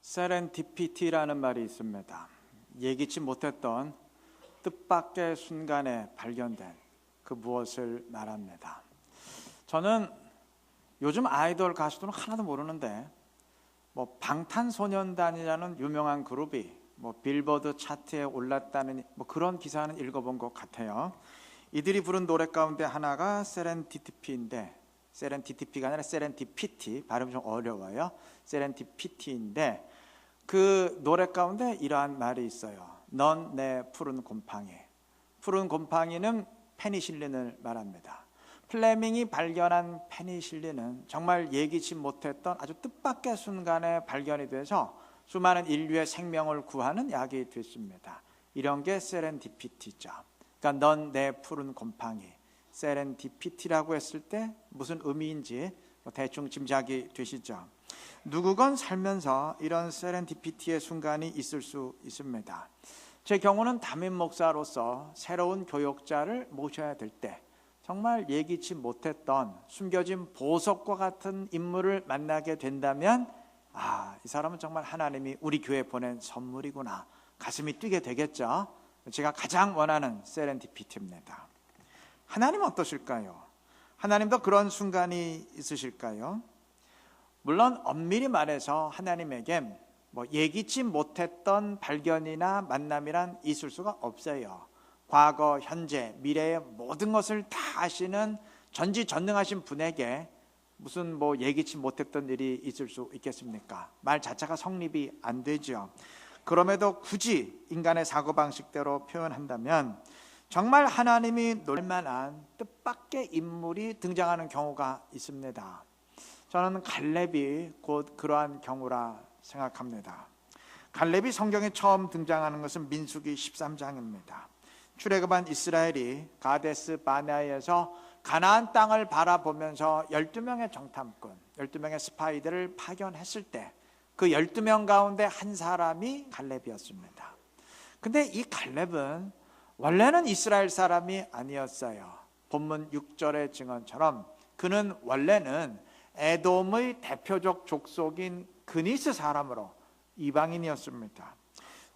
세렌디피티라는 말이 있습니다. 예기치 못했던 뜻밖의 순간에 발견된 그 무엇을 말합니다. 저는 요즘 아이돌 가수들은 하나도 모르는데 방탄소년단이라는 유명한 그룹이 빌보드 차트에 올랐다는 그런 기사는 읽어본 것 같아요. 이들이 부른 노래 가운데 하나가 세렌디피티인데, 세렌디피가 아니라 세렌디피티, 발음이 좀 어려워요. 세렌디피티인데 그 노래 가운데 이러한 말이 있어요. 넌 내 푸른 곰팡이. 푸른 곰팡이는 페니실린을 말합니다. 플레밍이 발견한 페니실린은 정말 예기치 못했던 아주 뜻밖의 순간에 발견이 돼서 수많은 인류의 생명을 구하는 약이 됐습니다. 이런 게 세렌디피티죠. 그러니까 넌 내 푸른 곰팡이. 세렌디피티라고 했을 때 무슨 의미인지 대충 짐작이 되시죠. 누구건 살면서 이런 세렌디피티의 순간이 있을 수 있습니다. 제 경우는 담임 목사로서 새로운 교역자를 모셔야 될 때 정말 예기치 못했던 숨겨진 보석과 같은 인물을 만나게 된다면 이 사람은 정말 하나님이 우리 교회에 보낸 선물이구나, 가슴이 뛰게 되겠죠. 제가 가장 원하는 세렌디피티입니다. 하나님은 어떠실까요? 하나님도 그런 순간이 있으실까요? 물론 엄밀히 말해서 하나님에겐 예기치 못했던 발견이나 만남이란 있을 수가 없어요. 과거, 현재, 미래의 모든 것을 다 아시는 전지전능하신 분에게 무슨 예기치 못했던 일이 있을 수 있겠습니까? 말 자체가 성립이 안 되죠. 그럼에도 굳이 인간의 사고방식대로 표현한다면 정말 하나님이 놀만한 뜻밖의 인물이 등장하는 경우가 있습니다. 저는 갈렙이 곧 그러한 경우라 생각합니다. 갈렙이 성경에 처음 등장하는 것은 민수기 13장입니다. 출애굽한 이스라엘이 가데스 바네아에서 가나안 땅을 바라보면서 12명의 정탐꾼, 12명의 스파이들을 파견했을 때 그 12명 가운데 한 사람이 갈렙이었습니다. 근데 이 갈렙은 원래는 이스라엘 사람이 아니었어요. 본문 6절의 증언처럼 그는 원래는 에돔의 대표적 족속인 그니스 사람으로 이방인이었습니다.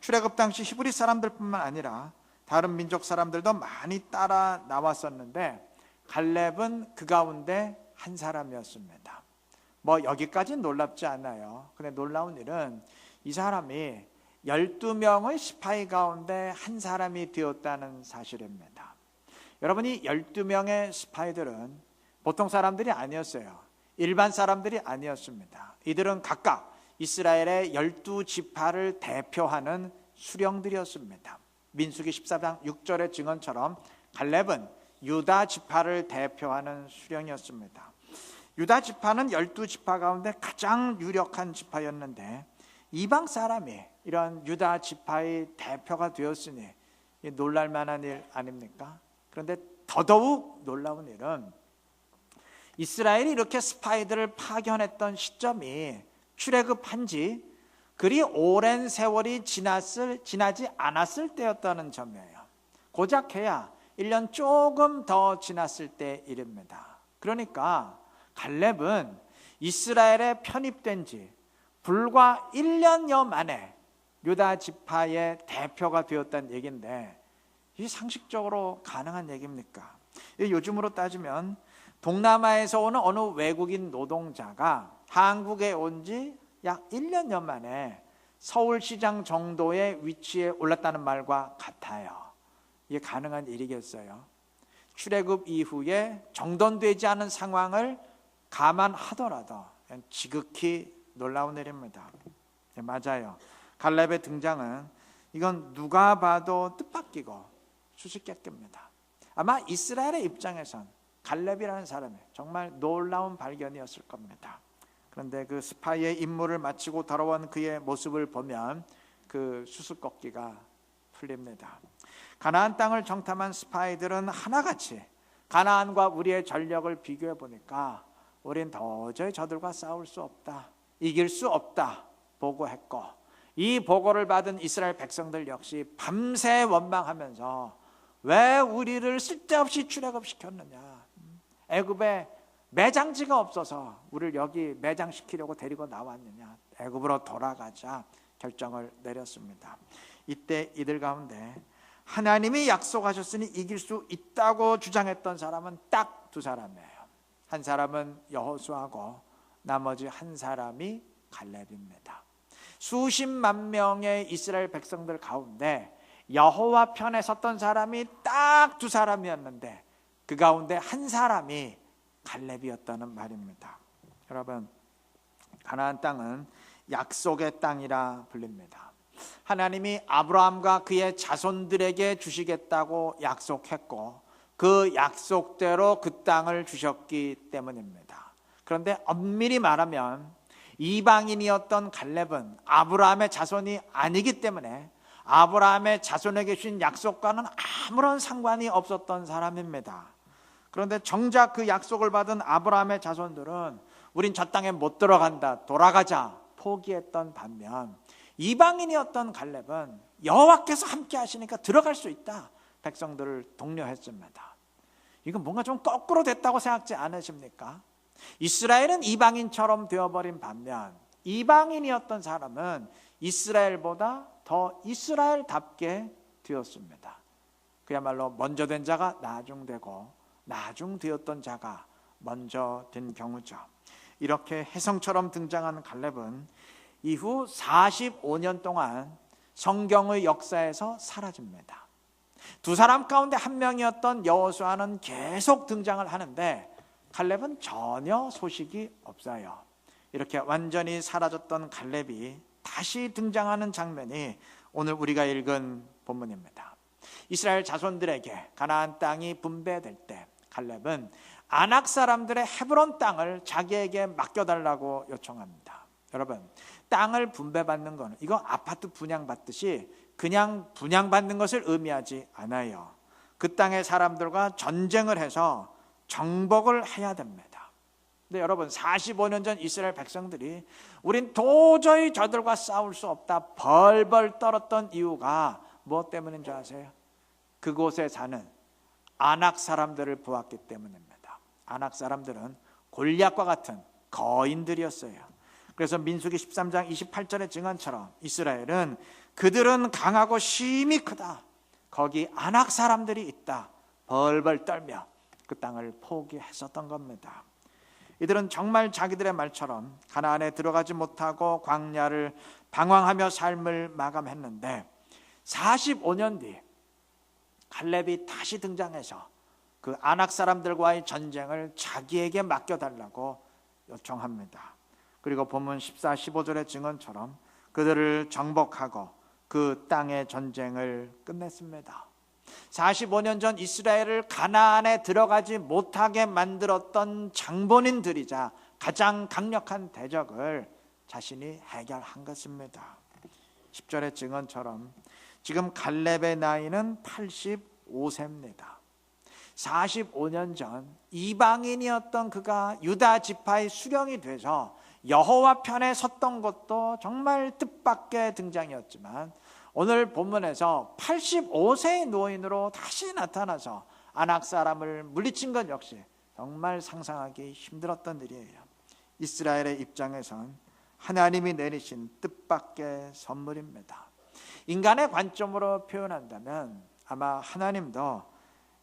출애굽 당시 히브리 사람들뿐만 아니라 다른 민족 사람들도 많이 따라 나왔었는데 갈렙은 그 가운데 한 사람이었습니다. 여기까지는 놀랍지 않아요. 근데 놀라운 일은 이 사람이 12명의 스파이 가운데 한 사람이 되었다는 사실입니다. 여러분이 12명의 스파이들은 보통 사람들이 아니었어요. 일반 사람들이 아니었습니다. 이들은 각각 이스라엘의 12지파를 대표하는 수령들이었습니다. 민수기 14장 6절의 증언처럼 갈렙은 유다 지파를 대표하는 수령이었습니다. 유다 지파는 12지파 가운데 가장 유력한 지파였는데 이방 사람이 이런 유다 지파의 대표가 되었으니 놀랄 만한 일 아닙니까? 그런데 더더욱 놀라운 일은 이스라엘이 이렇게 스파이들을 파견했던 시점이 출애굽한 지 그리 오랜 세월이 지나지 않았을 때였다는 점이에요. 고작 해야 1년 조금 더 지났을 때 일입니다. 그러니까 갈렙은 이스라엘에 편입된 지 불과 1년여 만에 유다 지파의 대표가 되었다는 얘기인데 이게 상식적으로 가능한 얘기입니까? 요즘으로 따지면 동남아에서 오는 어느 외국인 노동자가 한국에 온 지 약 1년여 만에 서울시장 정도의 위치에 올랐다는 말과 같아요. 이게 가능한 일이겠어요? 출애굽 이후에 정돈되지 않은 상황을 감안하더라도 지극히 놀라운 일입니다. 맞아요. 갈렙의 등장은 이건 누가 봐도 뜻밖이고 수수께끼입니다. 아마 이스라엘의 입장에선 갈렙이라는 사람이 정말 놀라운 발견이었을 겁니다. 그런데 그 스파이의 임무를 마치고 돌아온 그의 모습을 보면 그 수수께끼가 풀립니다. 가나안 땅을 정탐한 스파이들은 하나같이 가나안과 우리의 전력을 비교해 보니까 우린 도저히 저들과 싸울 수 없다, 이길 수 없다 보고했고, 이 보고를 받은 이스라엘 백성들 역시 밤새 원망하면서 왜 우리를 쓸데없이 출애굽시켰느냐, 애굽에 매장지가 없어서 우리를 여기 매장시키려고 데리고 나왔느냐, 애굽으로 돌아가자 결정을 내렸습니다. 이때 이들 가운데 하나님이 약속하셨으니 이길 수 있다고 주장했던 사람은 딱 두 사람이에요. 한 사람은 여호수아고 나머지 한 사람이 갈렙입니다. 수십만 명의 이스라엘 백성들 가운데 여호와 편에 섰던 사람이 딱 두 사람이었는데 그 가운데 한 사람이 갈렙이었다는 말입니다. 여러분, 가나안 땅은 약속의 땅이라 불립니다. 하나님이 아브라함과 그의 자손들에게 주시겠다고 약속했고 그 약속대로 그 땅을 주셨기 때문입니다. 그런데 엄밀히 말하면 이방인이었던 갈렙은 아브라함의 자손이 아니기 때문에 아브라함의 자손에게 주신 약속과는 아무런 상관이 없었던 사람입니다. 그런데 정작 그 약속을 받은 아브라함의 자손들은 우린 저 땅에 못 들어간다, 돌아가자 포기했던 반면 이방인이었던 갈렙은 여호와께서 함께 하시니까 들어갈 수 있다, 백성들을 독려했습니다. 이건 뭔가 좀 거꾸로 됐다고 생각지 않으십니까? 이스라엘은 이방인처럼 되어버린 반면 이방인이었던 사람은 이스라엘보다 더 이스라엘답게 되었습니다. 그야말로 먼저 된 자가 나중되고 나중되었던 자가 먼저 된 경우죠. 이렇게 혜성처럼 등장한 갈렙은 이후 45년 동안 성경의 역사에서 사라집니다. 두 사람 가운데 한 명이었던 여호수아는 계속 등장을 하는데 갈렙은 전혀 소식이 없어요. 이렇게 완전히 사라졌던 갈렙이 다시 등장하는 장면이 오늘 우리가 읽은 본문입니다. 이스라엘 자손들에게 가나안 땅이 분배될 때 갈렙은 아낙 사람들의 헤브론 땅을 자기에게 맡겨달라고 요청합니다. 여러분, 땅을 분배받는 거는 이거 아파트 분양받듯이 그냥 분양받는 것을 의미하지 않아요. 그 땅의 사람들과 전쟁을 해서 정복을 해야 됩니다. 근데 여러분, 45년 전 이스라엘 백성들이 우린 도저히 저들과 싸울 수 없다 벌벌 떨었던 이유가 무엇 때문인 줄 아세요? 그곳에 사는 아낙 사람들을 보았기 때문입니다. 아낙 사람들은 골리앗과 같은 거인들이었어요. 그래서 민수기 13장 28절의 증언처럼 이스라엘은 그들은 강하고 힘이 크다, 거기 아낙 사람들이 있다 벌벌 떨며 그 땅을 포기했었던 겁니다. 이들은 정말 자기들의 말처럼 가나안에 들어가지 못하고 광야를 방황하며 삶을 마감했는데 45년 뒤 갈렙이 다시 등장해서 그 아낙 사람들과의 전쟁을 자기에게 맡겨달라고 요청합니다. 그리고 본문 14, 15절의 증언처럼 그들을 정복하고 그 땅의 전쟁을 끝냈습니다. 45년 전 이스라엘을 가나안에 들어가지 못하게 만들었던 장본인들이자 가장 강력한 대적을 자신이 해결한 것입니다. 10절의 증언처럼 지금 갈렙의 나이는 85세입니다. 45년 전 이방인이었던 그가 유다 지파의 수령이 돼서 여호와 편에 섰던 것도 정말 뜻밖의 등장이었지만 오늘 본문에서 85세의 노인으로 다시 나타나서 아낙 사람을 물리친 것 역시 정말 상상하기 힘들었던 일이에요. 이스라엘의 입장에선 하나님이 내리신 뜻밖의 선물입니다. 인간의 관점으로 표현한다면 아마 하나님도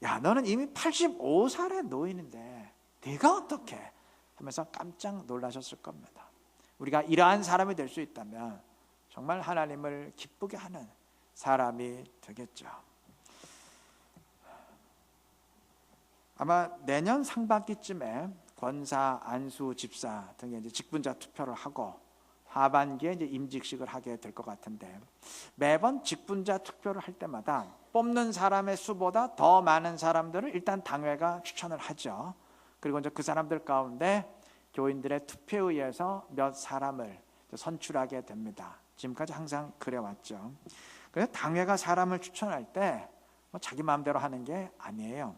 야, 너는 이미 85살의 노인인데 네가 어떻게 하면서 깜짝 놀라셨을 겁니다. 우리가 이러한 사람이 될 수 있다면 정말 하나님을 기쁘게 하는 사람이 되겠죠. 아마 내년 상반기쯤에 권사, 안수, 집사 등의 이제 직분자 투표를 하고 하반기에 이제 임직식을 하게 될 것 같은데 매번 직분자 투표를 할 때마다 뽑는 사람의 수보다 더 많은 사람들을 일단 당회가 추천을 하죠. 그리고 이제 그 사람들 가운데 교인들의 투표에 의해서 몇 사람을 선출하게 됩니다. 지금까지 항상 그래왔죠. 그래서 당회가 사람을 추천할 때 자기 마음대로 하는 게 아니에요.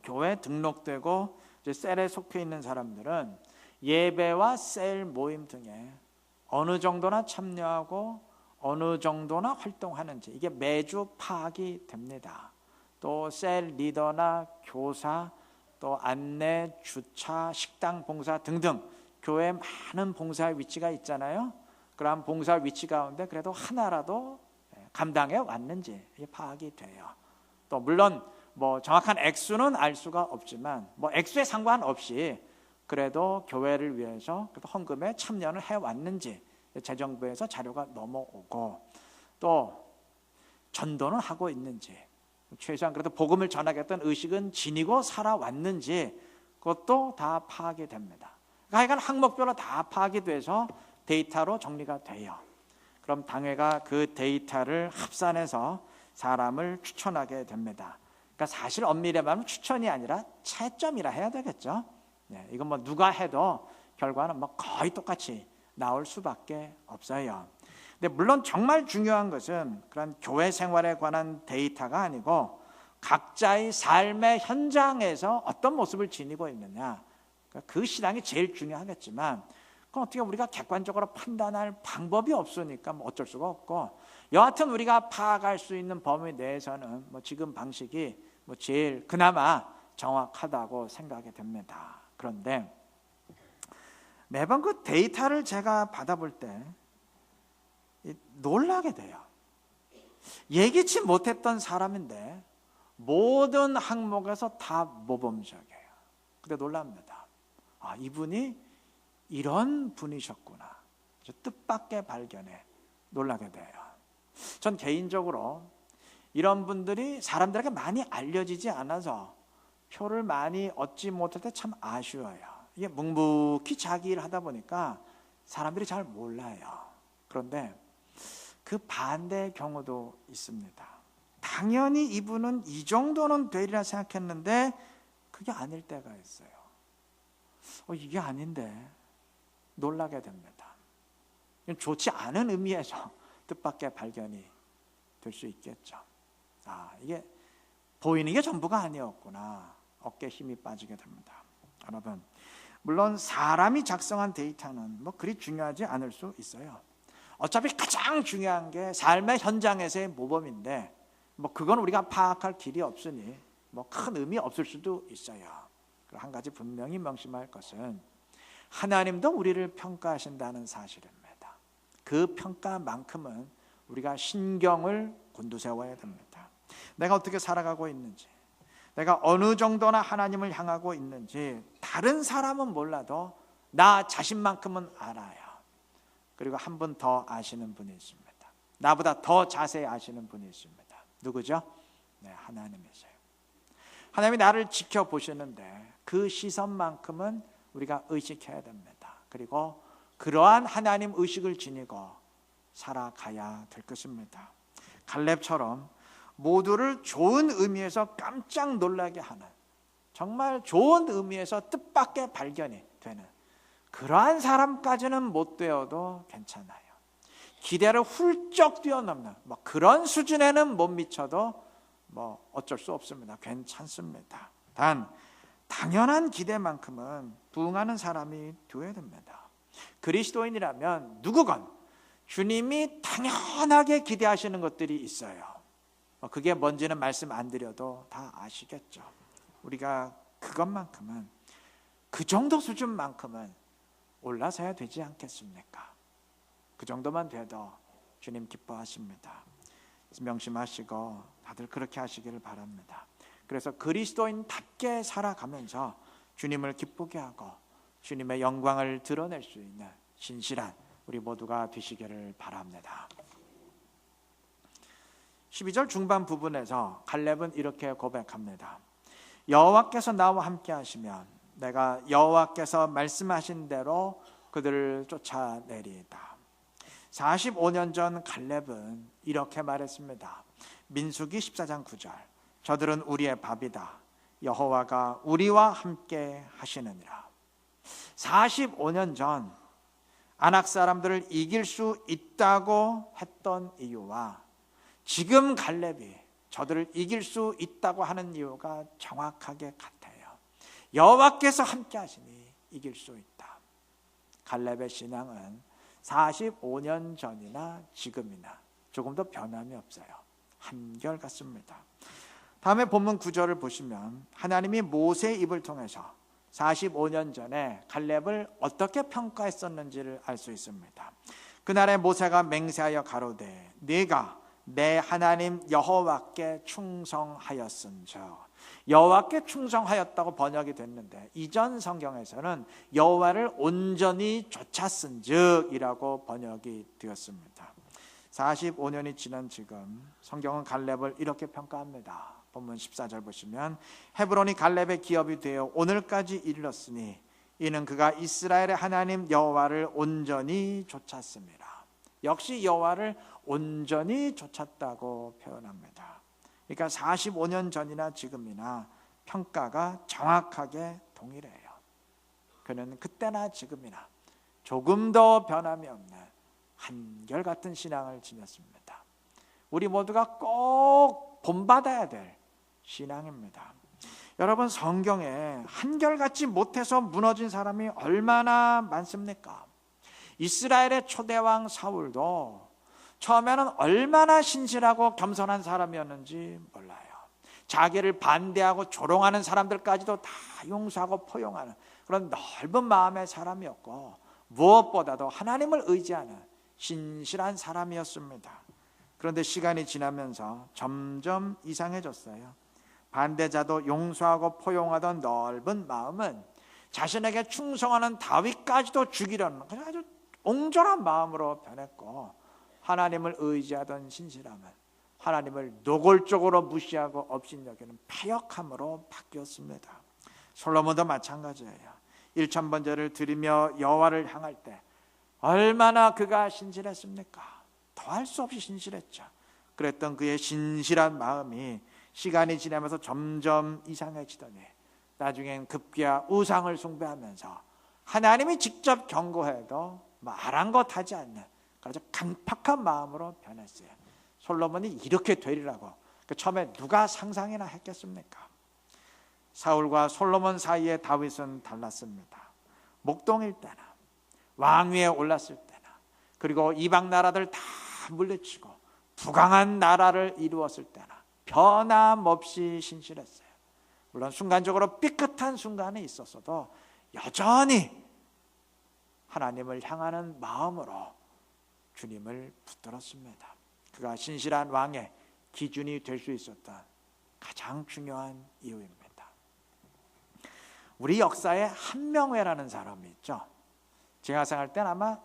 교회 등록되고 이제 셀에 속해 있는 사람들은 예배와 셀 모임 등에 어느 정도나 참여하고 어느 정도나 활동하는지 이게 매주 파악이 됩니다. 또 셀 리더나 교사 또 안내, 주차, 식당 봉사 등등 교회에 많은 봉사 위치가 있잖아요. 그러한 봉사 위치 가운데 그래도 하나라도 감당해 왔는지 파악이 돼요. 또 물론 뭐 정확한 액수는 알 수가 없지만 뭐 액수에 상관없이 그래도 교회를 위해서 헌금에 참여를 해왔는지 재정부에서 자료가 넘어오고 또 전도는 하고 있는지 최소한 그래도 복음을 전하겠다는 의식은 지니고 살아왔는지 그것도 다 파악이 됩니다. 하여간 항목별로 다 파악이 돼서 데이터로 정리가 돼요. 그럼 당회가 그 데이터를 합산해서 사람을 추천하게 됩니다. 그러니까 사실 엄밀히 말하면 추천이 아니라 채점이라 해야 되겠죠. 이건 뭐 누가 해도 결과는 뭐 거의 똑같이 나올 수밖에 없어요. 근데 물론 정말 중요한 것은 그런 교회 생활에 관한 데이터가 아니고 각자의 삶의 현장에서 어떤 모습을 지니고 있느냐, 그 신앙이 제일 중요하겠지만 그건 어떻게 우리가 객관적으로 판단할 방법이 없으니까 뭐 어쩔 수가 없고, 여하튼 우리가 파악할 수 있는 범위 내에서는 뭐 지금 방식이 뭐 제일 그나마 정확하다고 생각이 됩니다. 그런데 매번 그 데이터를 제가 받아볼 때 놀라게 돼요. 예기치 못했던 사람인데 모든 항목에서 다 모범적이에요. 근데 놀랍니다. 아, 이분이 이런 분이셨구나. 뜻밖의 발견에 놀라게 돼요. 전 개인적으로 이런 분들이 사람들에게 많이 알려지지 않아서 표를 많이 얻지 못할 때 참 아쉬워요. 이게 묵묵히 자기 일을 하다 보니까 사람들이 잘 몰라요. 그런데 그 반대의 경우도 있습니다. 당연히 이분은 이 정도는 되리라 생각했는데 그게 아닐 때가 있어요. 이게 아닌데 놀라게 됩니다. 좋지 않은 의미에서 뜻밖의 발견이 될 수 있겠죠. 아, 이게 보이는 게 전부가 아니었구나. 어깨에 힘이 빠지게 됩니다. 여러분, 물론 사람이 작성한 데이터는 뭐 그리 중요하지 않을 수 있어요. 어차피 가장 중요한 게 삶의 현장에서의 모범인데 뭐 그건 우리가 파악할 길이 없으니 뭐 큰 의미 없을 수도 있어요. 한 가지 분명히 명심할 것은 하나님도 우리를 평가하신다는 사실입니다. 그 평가만큼은 우리가 신경을 곤두세워야 됩니다. 내가 어떻게 살아가고 있는지, 내가 어느 정도나 하나님을 향하고 있는지 다른 사람은 몰라도 나 자신만큼은 알아요. 그리고 한 분 더 아시는 분이 있습니다. 나보다 더 자세히 아시는 분이 있습니다. 누구죠? 네, 하나님이세요. 하나님이 나를 지켜보시는데 그 시선만큼은 우리가 의식해야 됩니다. 그리고 그러한 하나님 의식을 지니고 살아가야 될 것입니다. 갈렙처럼 모두를 좋은 의미에서 깜짝 놀라게 하는, 정말 좋은 의미에서 뜻밖의 발견이 되는 그러한 사람까지는 못 되어도 괜찮아요. 기대를 훌쩍 뛰어넘는 그런 수준에는 못 미쳐도 어쩔 수 없습니다. 괜찮습니다. 단 당연한 기대만큼은 부응하는 사람이 되어야 됩니다. 그리스도인이라면 누구건 주님이 당연하게 기대하시는 것들이 있어요. 그게 뭔지는 말씀 안 드려도 다 아시겠죠. 우리가 그것만큼은, 그 정도 수준만큼은 올라서야 되지 않겠습니까? 그 정도만 돼도 주님 기뻐하십니다. 명심하시고 다들 그렇게 하시기를 바랍니다. 그래서 그리스도인답게 살아가면서 주님을 기쁘게 하고 주님의 영광을 드러낼 수 있는 신실한 우리 모두가 되시기를 바랍니다. 12절 중반 부분에서 갈렙은 이렇게 고백합니다. 여호와께서 나와 함께 하시면 내가 여호와께서 말씀하신 대로 그들을 쫓아내리이다. 45년 전 갈렙은 이렇게 말했습니다. 민수기 14장 9절. 저들은 우리의 밥이다. 여호와가 우리와 함께 하시느니라. 45년 전 아낙 사람들을 이길 수 있다고 했던 이유와 지금 갈렙이 저들을 이길 수 있다고 하는 이유가 정확하게 같아요. 여호와께서 함께 하시니 이길 수 있다. 갈렙의 신앙은 45년 전이나 지금이나 조금도 변함이 없어요. 한결같습니다. 다음에 본문 9절을 보시면 하나님이 모세의 입을 통해서 45년 전에 갈렙을 어떻게 평가했었는지를 알 수 있습니다. 그날에 모세가 맹세하여 가로되 네가 내 하나님 여호와께 충성하였은즉, 여호와께 충성하였다고 번역이 됐는데 이전 성경에서는 여호와를 온전히 좇았은즉 이라고 번역이 되었습니다. 45년이 지난 지금 성경은 갈렙을 이렇게 평가합니다. 본문 14절 보시면 헤브론이 갈렙의 기업이 되어 오늘까지 이르렀으니 이는 그가 이스라엘의 하나님 여호와를 온전히 좇았습니다. 역시 여호와를 온전히 좇았다고 표현합니다. 그러니까 45년 전이나 지금이나 평가가 정확하게 동일해요. 그는 그때나 지금이나 조금 더 변함이 없는 한결같은 신앙을 지녔습니다. 우리 모두가 꼭 본받아야 될 신앙입니다. 여러분, 성경에 한결같이 못해서 무너진 사람이 얼마나 많습니까? 이스라엘의 초대왕 사울도 처음에는 얼마나 신실하고 겸손한 사람이었는지 몰라요. 자기를 반대하고 조롱하는 사람들까지도 다 용서하고 포용하는 그런 넓은 마음의 사람이었고, 무엇보다도 하나님을 의지하는 신실한 사람이었습니다. 그런데 시간이 지나면서 점점 이상해졌어요. 반대자도 용서하고 포용하던 넓은 마음은 자신에게 충성하는 다윗까지도 죽이려는 아주 옹졸한 마음으로 변했고, 하나님을 의지하던 신실함은 하나님을 노골적으로 무시하고 업신여기는 패역함으로 바뀌었습니다. 솔로몬도 마찬가지예요. 1000번제를 드리며 여호와를 향할 때 얼마나 그가 신실했습니까? 더할 수 없이 신실했죠. 그랬던 그의 신실한 마음이 시간이 지나면서 점점 이상해지더니 나중엔 급기야 우상을 숭배하면서 하나님이 직접 경고해도 말한 것 하지 않는 아주 강팍한 마음으로 변했어요. 솔로몬이 이렇게 되리라고 처음에 누가 상상이나 했겠습니까? 사울과 솔로몬 사이에 다윗은 달랐습니다. 목동일 때나 왕위에 올랐을 때나 그리고 이방 나라들 다 물리치고 부강한 나라를 이루었을 때나 변함없이 신실했어요. 물론 순간적으로 삐끗한 순간이 있었어도 여전히 하나님을 향하는 마음으로 주님을 붙들었습니다. 그가 신실한 왕의 기준이 될 수 있었던 가장 중요한 이유입니다. 우리 역사에 한명회라는 사람이 있죠. 제가 생각할 땐 아마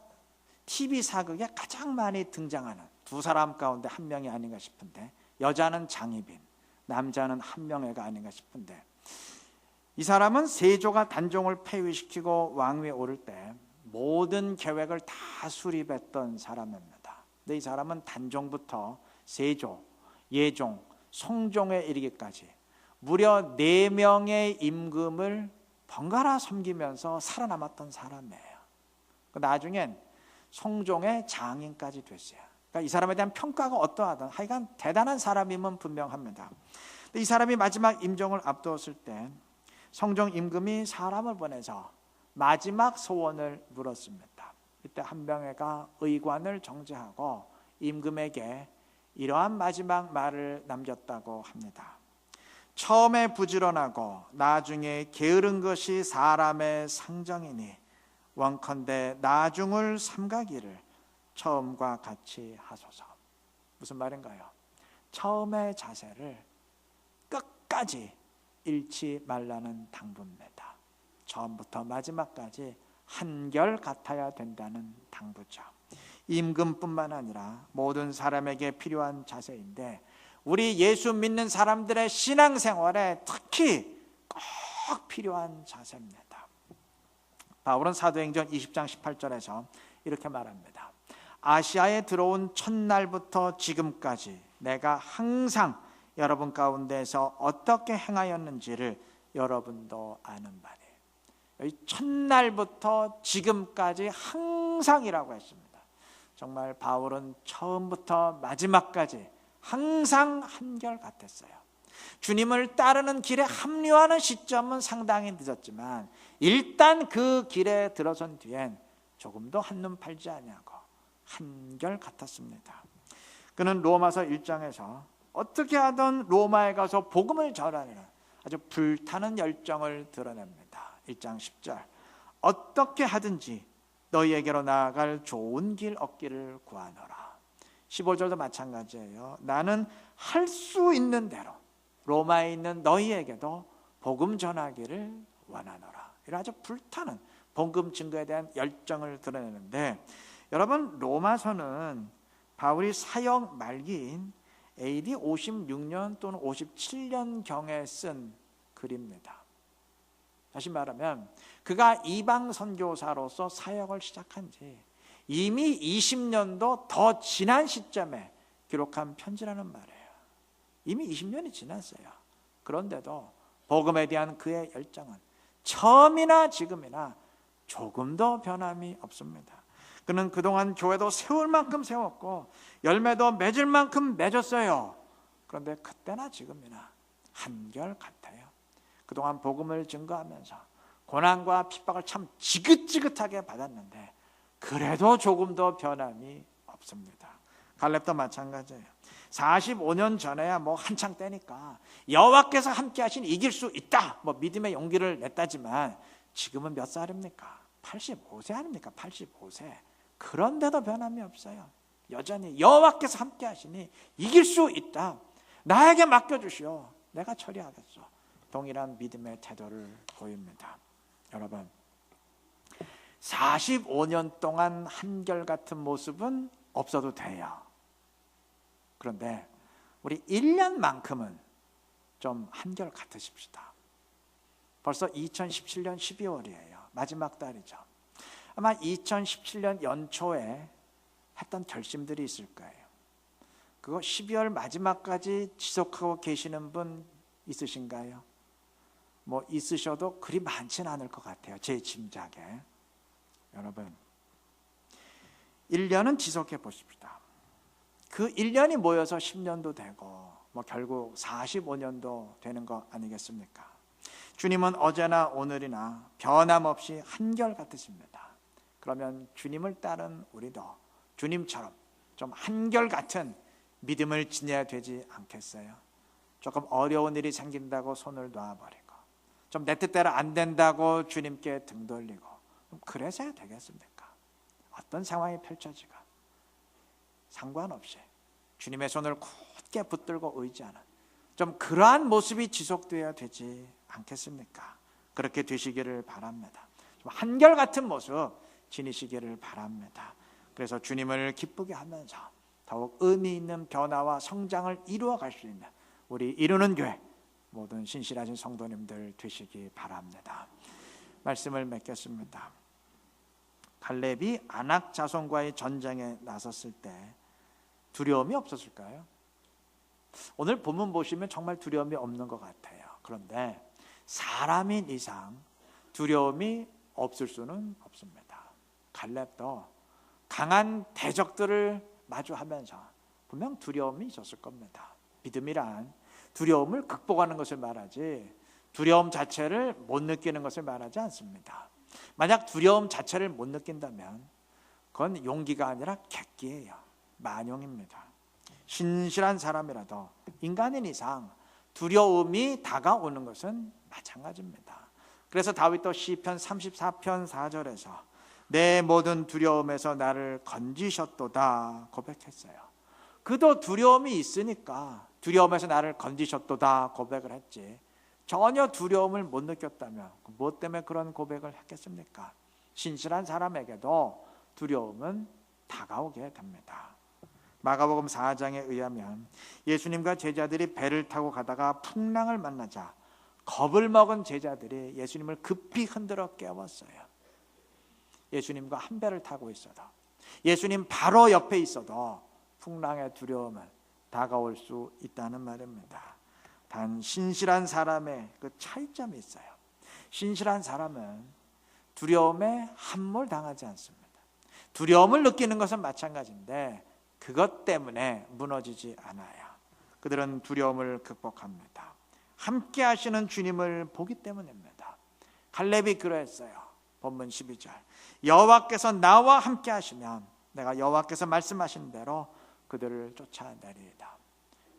TV 사극에 가장 많이 등장하는 두 사람 가운데 한 명이 아닌가 싶은데, 여자는 장희빈, 남자는 한명회가 아닌가 싶은데, 이 사람은 세조가 단종을 폐위시키고 왕위에 오를 때 모든 계획을 다 수립했던 사람입니다. 근데 이 사람은 단종부터 세조, 예종, 성종에 이르기까지 무려 4명의 임금을 번갈아 섬기면서 살아남았던 사람이에요. 나중엔 성종의 장인까지 됐어요. 그러니까 이 사람에 대한 평가가 어떠하든 하여간 대단한 사람임은 분명합니다. 근데 이 사람이 마지막 임종을 앞두었을 때 성종 임금이 사람을 보내서 마지막 소원을 물었습니다. 이때 한명회가 의관을 정지하고 임금에게 이러한 마지막 말을 남겼다고 합니다. 처음에 부지런하고 나중에 게으른 것이 사람의 상정이니 원컨대 나중을 삼가기를 처음과 같이 하소서. 무슨 말인가요? 처음의 자세를 끝까지 잃지 말라는 당부입니다. 처음부터 마지막까지 한결 같아야 된다는 당부죠. 임금뿐만 아니라 모든 사람에게 필요한 자세인데, 우리 예수 믿는 사람들의 신앙생활에 특히 꼭 필요한 자세입니다. 바울은 사도행전 20장 18절에서 이렇게 말합니다. 아시아에 들어온 첫날부터 지금까지 내가 항상 여러분 가운데서 어떻게 행하였는지를 여러분도 아는 바니. 여기 첫날부터 지금까지 항상이라고 했습니다. 정말 바울은 처음부터 마지막까지 항상 한결같았어요. 주님을 따르는 길에 합류하는 시점은 상당히 늦었지만 일단 그 길에 들어선 뒤엔 조금도 한눈 팔지 아니하고 한결같았습니다. 그는 로마서 1장에서 어떻게 하든 로마에 가서 복음을 전하는 아주 불타는 열정을 드러냅니다. 1장 10절 어떻게 하든지 너희에게로 나아갈 좋은 길 얻기를 구하노라. 15절도 마찬가지예요. 나는 할 수 있는 대로 로마에 있는 너희에게도 복음 전하기를 원하노라. 이런 아주 불타는 복음 증거에 대한 열정을 드러내는데, 여러분 로마서는 바울이 사역 말기인 AD 56년 또는 57년경에 쓴 글입니다. 다시 말하면 그가 이방 선교사로서 사역을 시작한 지 이미 20년도 더 지난 시점에 기록한 편지라는 말이에요. 이미 20년이 지났어요. 그런데도 복음에 대한 그의 열정은 처음이나 지금이나 조금도 변함이 없습니다. 그는 그동안 교회도 세울 만큼 세웠고 열매도 맺을 만큼 맺었어요. 그런데 그때나 지금이나 한결같아요. 그동안 복음을 증거하면서 고난과 핍박을 참 지긋지긋하게 받았는데 그래도 조금도 변함이 없습니다. 갈렙도 마찬가지예요. 45년 전에야 뭐 한창 때니까 여호와께서 함께 하시니 이길 수 있다, 뭐 믿음의 용기를 냈다지만 지금은 몇 살입니까? 85세 아닙니까? 85세. 그런데도 변함이 없어요. 여전히 여호와께서 함께 하시니 이길 수 있다, 나에게 맡겨주시오, 내가 처리하겠소. 동일한 믿음의 태도를 보입니다. 여러분 45년 동안 한결같은 모습은 없어도 돼요. 그런데 우리 1년만큼은 좀 한결같으십시다. 벌써 2017년 12월이에요. 마지막 달이죠. 아마 2017년 연초에 했던 결심들이 있을 거예요. 그거 12월 마지막까지 지속하고 계시는 분 있으신가요? 뭐 있으셔도 그리 많지는 않을 것 같아요. 제 짐작에. 여러분 1년은 지속해 보십시다. 그 1년이 모여서 10년도 되고 뭐 결국 45년도 되는 거 아니겠습니까? 주님은 어제나 오늘이나 변함없이 한결같으십니다. 그러면 주님을 따른 우리도 주님처럼 좀 한결같은 믿음을 지녀야 되지 않겠어요? 조금 어려운 일이 생긴다고 손을 놔버리고 좀 내 뜻대로 안 된다고 주님께 등 돌리고 그래서야 되겠습니까? 어떤 상황이 펼쳐지고 상관없이 주님의 손을 굳게 붙들고 의지하는 좀 그러한 모습이 지속되어야 되지 않겠습니까? 그렇게 되시기를 바랍니다. 좀 한결같은 모습 지니시기를 바랍니다. 그래서 주님을 기쁘게 하면서 더욱 의미 있는 변화와 성장을 이루어갈 수 있는 우리 이루는 교회 모든 신실하신 성도님들 되시기 바랍니다. 말씀을 맺겠습니다. 갈렙이 아낙 자손과의 전쟁에 나섰을 때 두려움이 없었을까요? 오늘 본문 보시면 정말 두려움이 없는 것 같아요. 그런데 사람인 이상 두려움이 없을 수는 없습니다. 갈렙도 강한 대적들을 마주하면서 분명 두려움이 있었을 겁니다. 믿음이란 두려움을 극복하는 것을 말하지 두려움 자체를 못 느끼는 것을 말하지 않습니다. 만약 두려움 자체를 못 느낀다면 그건 용기가 아니라 객기예요. 만용입니다. 신실한 사람이라도 인간인 이상 두려움이 다가오는 것은 마찬가지입니다. 그래서 다윗도 시편 34편 4절에서 내 모든 두려움에서 나를 건지셨도다 고백했어요. 그도 두려움이 있으니까 두려움에서 나를 건지셨도다 고백을 했지, 전혀 두려움을 못 느꼈다면 무엇 때문에 그런 고백을 했겠습니까? 신실한 사람에게도 두려움은 다가오게 됩니다. 마가복음 4장에 의하면 예수님과 제자들이 배를 타고 가다가 풍랑을 만나자 겁을 먹은 제자들이 예수님을 급히 흔들어 깨웠어요. 예수님과 한 배를 타고 있어도, 예수님 바로 옆에 있어도 풍랑의 두려움은 다가올 수 있다는 말입니다. 단 신실한 사람의 그 차이점이 있어요. 신실한 사람은 두려움에 함몰당하지 않습니다. 두려움을 느끼는 것은 마찬가지인데 그것 때문에 무너지지 않아요. 그들은 두려움을 극복합니다. 함께 하시는 주님을 보기 때문입니다. 갈렙이 그러했어요. 본문 12절 여호와께서 나와 함께 하시면 내가 여호와께서 말씀하신 대로 그들을 쫓아내리이다.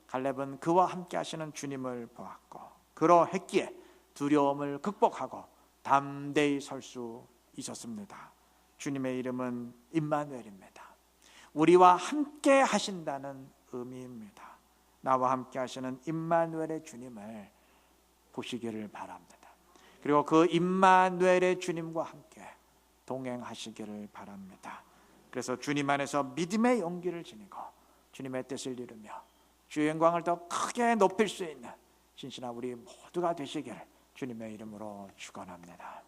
갈렙은 그와 함께 하시는 주님을 보았고 그러했기에 두려움을 극복하고 담대히 설 수 있었습니다. 주님의 이름은 임마누엘입니다. 우리와 함께 하신다는 의미입니다. 나와 함께 하시는 임마누엘의 주님을 보시기를 바랍니다. 그리고 그 임마누엘의 주님과 함께 동행하시기를 바랍니다. 그래서 주님 안에서 믿음의 용기를 지니고 주님의 뜻을 이루며 주의 영광을 더 크게 높일 수 있는 신실한 우리 모두가 되시기를 주님의 이름으로 축원합니다.